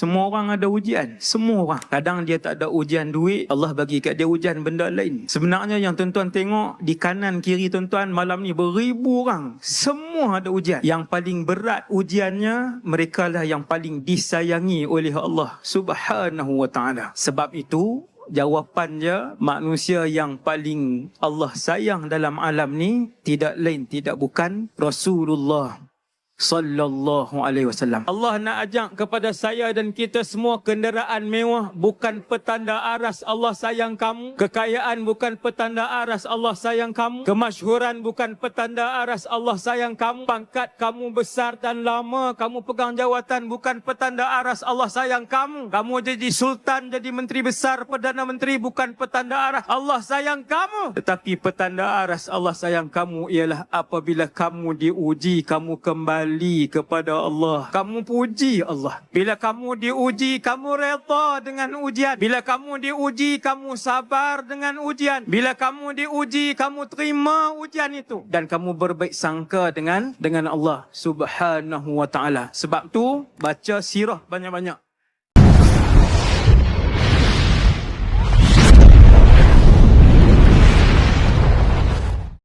Semua orang ada ujian. Semua orang. Kadang dia tak ada ujian duit, Allah bagi kat dia ujian benda lain. Sebenarnya yang tuan-tuan tengok di kanan kiri tuan-tuan malam ni beribu orang. Semua ada ujian. Yang paling berat ujiannya, mereka lah yang paling disayangi oleh Allah Subhanahu wa ta'ala. Sebab itu, jawapannya, manusia yang paling Allah sayang dalam alam ni tidak lain, tidak bukan Rasulullah sallallahu alaihi wasallam. Allah nak ajak kepada saya dan kita semua, kenderaan mewah bukan petanda aras Allah sayang kamu. Kekayaan bukan petanda aras Allah sayang kamu. Kemasyhuran bukan petanda aras Allah sayang kamu. Pangkat kamu besar dan lama kamu pegang jawatan bukan petanda aras Allah sayang kamu. Kamu jadi sultan, jadi menteri besar, perdana menteri bukan petanda aras Allah sayang kamu. Tetapi petanda aras Allah sayang kamu ialah apabila kamu diuji, kamu kembali kepada Allah. Kamu puji Allah. Bila kamu diuji, kamu redha dengan ujian. Bila kamu diuji, kamu sabar dengan ujian. Bila kamu diuji, kamu terima ujian itu. Dan kamu berbaik sangka dengan Allah Subhanahu wa ta'ala. Sebab tu, baca sirah banyak-banyak.